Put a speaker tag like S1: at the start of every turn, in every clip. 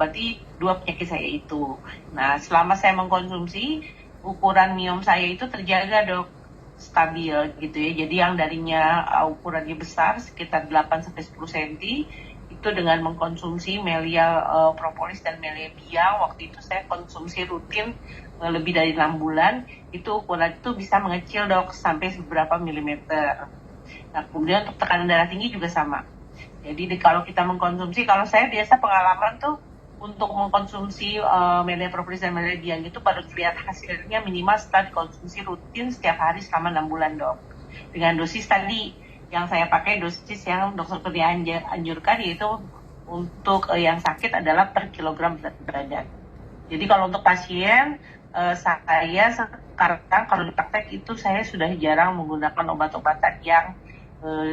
S1: mengobati dua penyakit saya itu. Nah, selama saya mengkonsumsi, ukuran miom saya itu terjaga dok, stabil gitu ya. Jadi yang darinya ukurannya besar sekitar 8-10 cm, itu dengan mengkonsumsi Melia propolis dan Melia biang, waktu itu saya konsumsi rutin lebih dari 6 bulan, itu ukuran itu bisa mengecil dok sampai beberapa milimeter. Nah, kemudian untuk tekanan darah tinggi juga sama. Jadi kalau kita mengkonsumsi, kalau saya biasa pengalaman tuh untuk mengkonsumsi Melia propolis dan Melia biang itu baru terlihat hasilnya minimal setelah dikonsumsi rutin setiap hari selama 6 bulan dok. Dengan dosis tadi yang saya pakai, dosis yang dokter Kurnia anjurkan, yaitu untuk yang sakit adalah per kilogram berat badan. Jadi kalau untuk pasien, saya sekarang kalau di praktek itu saya sudah jarang menggunakan obat-obatan yang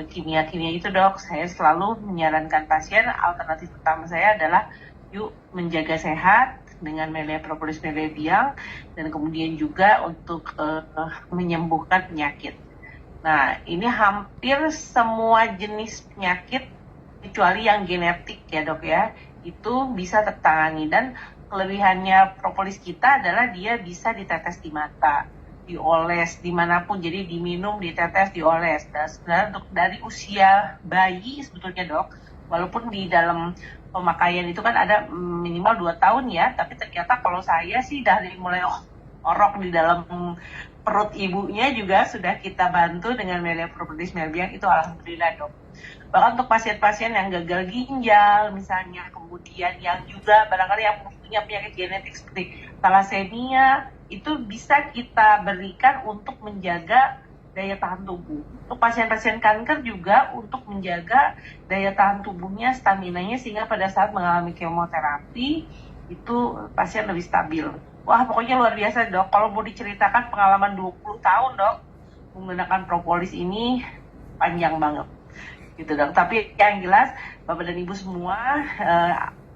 S1: kimia-kimia itu dok. Saya selalu menyarankan pasien, alternatif pertama saya adalah yuk menjaga sehat dengan Melia propolis Melia biang, dan kemudian juga untuk menyembuhkan penyakit. Nah, ini hampir semua jenis penyakit kecuali yang genetik ya dok ya, itu bisa tertangani. Dan kelebihannya propolis kita adalah dia bisa ditetes di mata, dioles dimanapun, jadi diminum, ditetes, dioles. Dan sebenarnya untuk dari usia bayi sebetulnya dok, walaupun di dalam pemakaian itu kan ada minimal 2 tahun ya, tapi ternyata kalau saya sih dari mulai orok di dalam perut ibunya juga sudah kita bantu dengan Melia propolis Melia biang, itu alhamdulillah dok. Bahkan untuk pasien-pasien yang gagal ginjal misalnya, kemudian yang juga barangkali yang punya penyakit genetik seperti thalassemia, itu bisa kita berikan untuk menjaga daya tahan tubuh. Untuk pasien-pasien kanker juga untuk menjaga daya tahan tubuhnya, staminanya, sehingga pada saat mengalami kemoterapi itu pasien lebih stabil. Wah, pokoknya luar biasa dok. Kalau mau diceritakan pengalaman 20 tahun dok menggunakan propolis ini panjang banget gitu dok. Tapi yang jelas Bapak dan Ibu semua,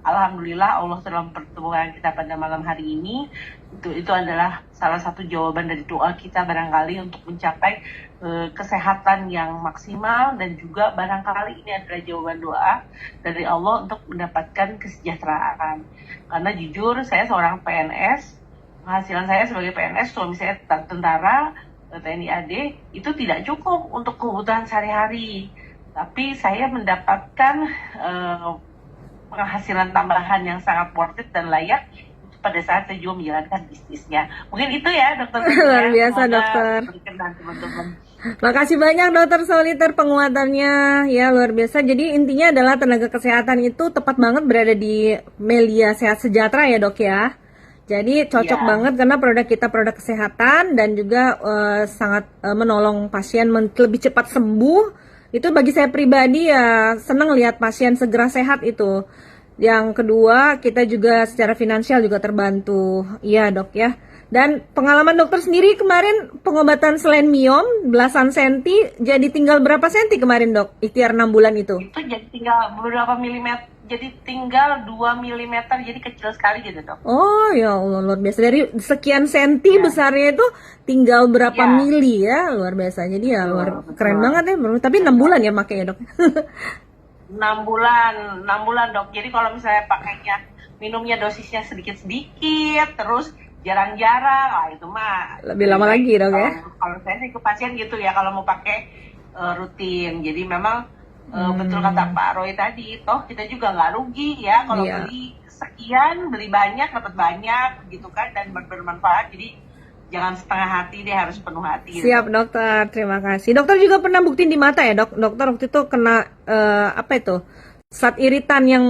S1: alhamdulillah Allah telah mempertemukan kita pada malam hari ini. Itu adalah salah satu jawaban dari doa kita barangkali untuk mencapai kesehatan yang maksimal, dan juga barangkali ini adalah jawaban doa dari Allah untuk mendapatkan kesejahteraan. Karena jujur saya seorang PNS, penghasilan saya sebagai PNS, suami saya tentara TNI AD, itu tidak cukup untuk kebutuhan sehari-hari. Tapi saya mendapatkan penghasilan tambahan yang sangat worth it dan layak pada saat saya juga menjalankan bisnisnya. Mungkin itu ya dokter.
S2: Luar biasa dokter.
S1: Teman-teman.
S2: Makasih banyak dokter Soliter penguatannya, ya luar biasa. Jadi intinya adalah tenaga kesehatan itu tepat banget berada di Melia Sehat Sejahtera ya dok ya. Jadi cocok banget karena produk kita produk kesehatan dan juga sangat menolong pasien lebih cepat sembuh. Itu bagi saya pribadi ya senang lihat pasien segera sehat itu. Yang kedua, kita juga secara finansial juga terbantu. Iya dok ya. Dan pengalaman dokter sendiri kemarin pengobatan selain miom belasan senti, jadi tinggal berapa senti kemarin dok? Ikhtiar 6 bulan itu.
S1: Itu jadi tinggal beberapa milimeter, jadi tinggal 2 milimeter, jadi kecil sekali gitu dok.
S2: Oh ya Allah, luar biasa. Dari sekian senti besarnya itu tinggal berapa mili ya, luar biasa. Jadi ya keren banget ya. Tapi 6 bulan ya makanya dok.
S1: 6 bulan dok. Jadi kalau misalnya pakainya minumnya dosisnya sedikit-sedikit, terus jarang-jarang, itu mah
S2: lebih lama lagi dok ya.
S1: Kalau saya sih ke pasien gitu ya, kalau mau pakai rutin. Jadi memang betul kata Pak Roy tadi, toh kita juga nggak rugi ya kalau beli sekian, beli banyak dapat banyak gitu kan, dan bermanfaat. Jadi jangan setengah hati deh, harus penuh hati.
S2: Siap gitu. Dokter, terima kasih. Dokter juga pernah buktiin di mata ya dok. Dokter waktu itu kena apa itu? Zat iritan yang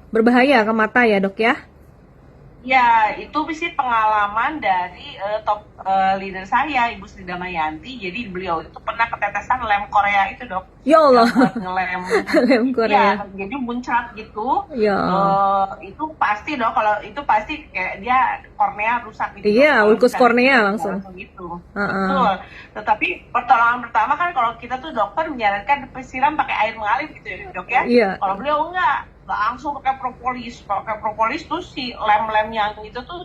S2: berbahaya ke mata ya dok ya.
S1: Ya, itu sih pengalaman dari top leader saya, Ibu Sri Damayanti. Jadi beliau itu pernah ketetesan lem Korea itu dok.
S2: Ya Allah.
S1: Buat ngelem.
S2: Lem Korea.
S1: Ya, jadi muncrat gitu.
S2: Ya.
S1: Itu pasti dok, kalau itu pasti kayak dia kornea rusak gitu.
S2: Iya, ulkus kornea langsung.
S1: Gitu. Betul. Tetapi pertolongan pertama kan kalau kita tuh dokter menyarankan siram pakai air mengalir gitu ya dok ya.
S2: Iya.
S1: Kalau beliau enggak langsung pakai propolis tuh si lem-lem yang itu tuh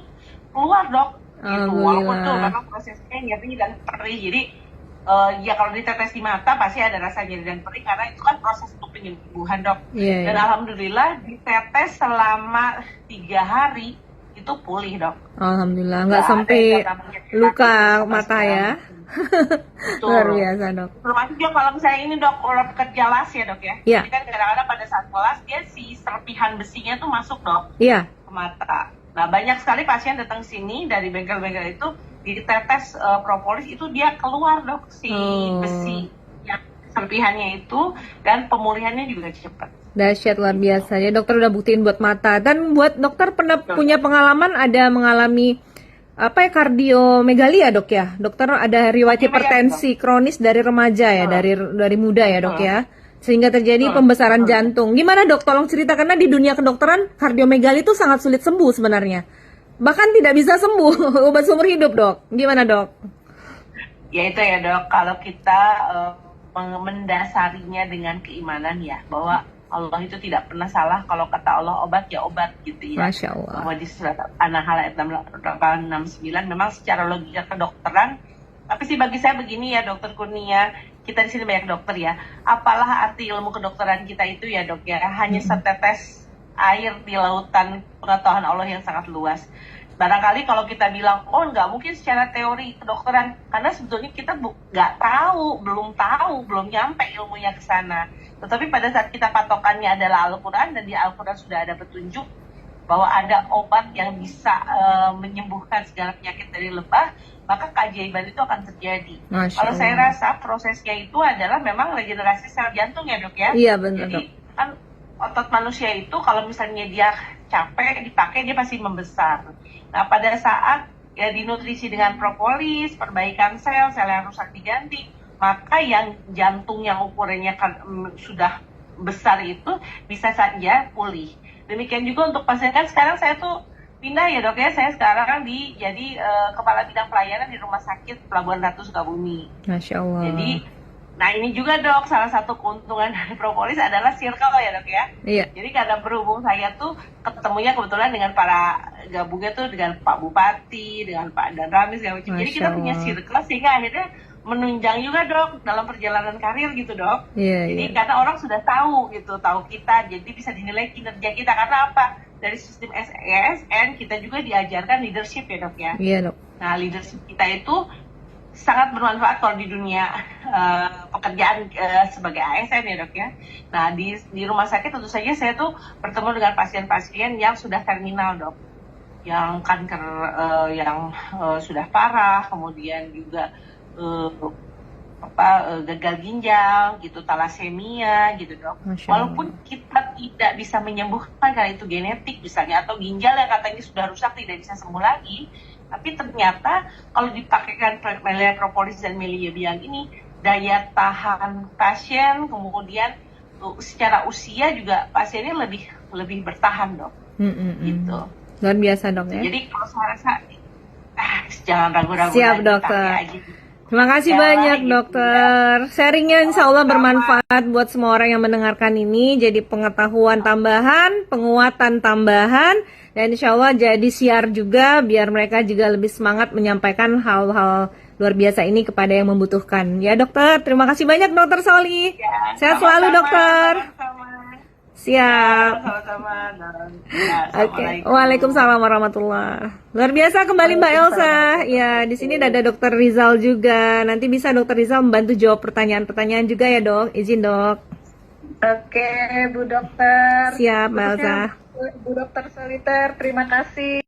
S1: keluar dok gitu. Walaupun tuh memang prosesnya nyeri dan perih, jadi Ya kalau ditetes di mata pasti ada rasa nyeri dan perih karena itu kan proses untuk penyembuhan, dok.
S2: Iya,
S1: Dan
S2: iya.
S1: alhamdulillah ditetes selama 3 hari itu pulih, dok.
S2: Alhamdulillah, nggak
S1: Nggak ada
S2: sampai
S1: yang namanya
S2: luka
S1: negatif sama
S2: mata
S1: segala
S2: ya.
S1: macam.
S2: Luar
S1: Betul.
S2: biasa, Dok.
S1: Termasuk juga kalau misalnya ini, dok, orang pekerja las ya, dok ya.
S2: Iya,
S1: Jadi kan kadang-kadang pada saat kelas dia si serpihan besinya tuh masuk, dok,
S2: iya.
S1: ke mata. Nah, banyak sekali pasien datang sini dari bengkel-bengkel itu ditetes propolis itu dia keluar, dok, si
S2: Oh,
S1: besi yang serpihannya itu, dan pemulihannya juga cepat.
S2: dahsyat luar
S1: Gitu.
S2: biasa. Ya, dokter udah buktiin buat mata. Dan buat dokter pernah
S1: Betul.
S2: punya pengalaman ada mengalami apa ya, kardiomegali ya, Dok ya? Dokter ada riwayat
S1: Kardiomegali, dok.
S2: hipertensi kronis dari remaja ya,
S1: Betul.
S2: dari muda ya, Dok
S1: Betul.
S2: ya. Sehingga terjadi
S1: Betul.
S2: pembesaran
S1: Betul.
S2: jantung. Gimana, Dok? Tolong cerita karena di dunia kedokteran kardiomegali itu sangat sulit sembuh sebenarnya. Bahkan tidak bisa sembuh obat seumur hidup, Dok. Gimana, Dok?
S1: Ya itu ya, dok, kalau kita mendasarinya dengan keimanan ya, bahwa Allah itu tidak pernah salah, kalau kata Allah obat ya obat gitu ya.
S2: Masya Allah.
S1: Bahwa di surat An-Nahl ayat 69 memang secara logika kedokteran, tapi sih bagi saya begini ya, dokter Kurnia, kita di sini banyak dokter ya. Apalah arti ilmu kedokteran kita itu ya, dok ya, hanya setetes air di lautan pengetahuan Allah yang sangat luas. Barangkali kalau kita bilang, oh nggak mungkin secara teori kedokteran, karena sebetulnya kita nggak tahu, belum nyampe ilmunya ke sana. Tetapi pada saat kita patokannya adalah Al-Quran, dan di Al-Quran sudah ada petunjuk bahwa ada obat yang bisa menyembuhkan segala penyakit dari lebah, maka keajaiban itu akan terjadi.
S2: Masya
S1: Kalau saya
S2: Allah.
S1: rasa prosesnya itu adalah memang regenerasi sel jantung ya, dok ya.
S2: Iya, benar, Dok.
S1: Jadi kan otot manusia itu kalau misalnya dia capek dipakai dia pasti membesar. Nah, pada saat ya dinutrisi dengan propolis, perbaikan sel yang rusak diganti, maka yang jantung yang ukurannya sudah besar itu bisa saja pulih. Demikian juga untuk pasien, kan sekarang saya tuh pindah ya, dok ya, saya sekarang jadi kepala bidang pelayanan di Rumah Sakit Pelabuhan Ratu Sukabumi.
S2: Masya Allah.
S1: Jadi, nah ini juga, dok, salah satu keuntungan dari propolis adalah circle ya, dok ya.
S2: Iya.
S1: Jadi karena berhubung saya tuh ketemunya kebetulan dengan para gabungnya tuh dengan Pak Bupati, dengan Pak Dan Rami segala macam. Jadi
S2: Masya
S1: kita punya
S2: Allah.
S1: circle sehingga akhirnya menunjang juga, dok, dalam perjalanan karir gitu, dok.
S2: Iya,
S1: Jadi
S2: iya.
S1: karena orang sudah tahu gitu, tahu kita, jadi bisa dinilai kinerja kita karena apa? Dari sistem SESN kita juga diajarkan leadership ya, dok ya.
S2: Iya, Dok.
S1: Nah, leadership kita itu sangat bermanfaat kalau di dunia pekerjaan sebagai ASN ya, dok ya. Nah, di rumah sakit tentu saja saya tuh bertemu dengan pasien-pasien yang sudah terminal, dok, yang kanker yang sudah parah, kemudian juga gagal ginjal gitu, talasemia gitu, dok.
S2: Masya Allah.
S1: Walaupun kita tidak bisa menyembuhkan karena itu genetik misalnya, atau ginjal yang katanya sudah rusak tidak bisa sembuh lagi, tapi ternyata kalau dipakaikan Melia propolis dan Melia biang ini, daya tahan pasien, kemudian secara usia juga pasiennya lebih bertahan, dok. Gitu.
S2: Luar biasa, Dok ya.
S1: Jadi kalau saya rasa jangan ragu-ragu
S2: Siap,
S1: lagi,
S2: dokter.
S1: pakai aja.
S2: Terima kasih
S1: Ya,
S2: banyak,
S1: gitu
S2: dokter. Sharingnya insya Allah
S1: Sama-sama.
S2: bermanfaat buat semua orang yang mendengarkan ini. Jadi pengetahuan tambahan, penguatan tambahan, dan insya Allah jadi siar juga biar mereka juga lebih semangat menyampaikan hal-hal luar biasa ini kepada yang membutuhkan. Ya, dokter. Terima kasih banyak, dokter Soli.
S1: Ya,
S2: Sehat selalu,
S1: sama-sama,
S2: dokter.
S1: sama-sama.
S2: Siap.
S1: Sama-sama. Ya,
S2: Oke,
S1: Assalamualaikum.
S2: Waalaikumsalam warahmatullah. Luar biasa kembali Mbak Elsa. Ya, di sini ada Dokter Rizal juga. Nanti bisa Dokter Rizal membantu jawab pertanyaan-pertanyaan juga ya, Dok. Izin, Dok.
S3: Oke, Bu Dokter.
S2: Siap, Mbak Elsa.
S3: Khususnya Bu Dokter Soliter, terima kasih.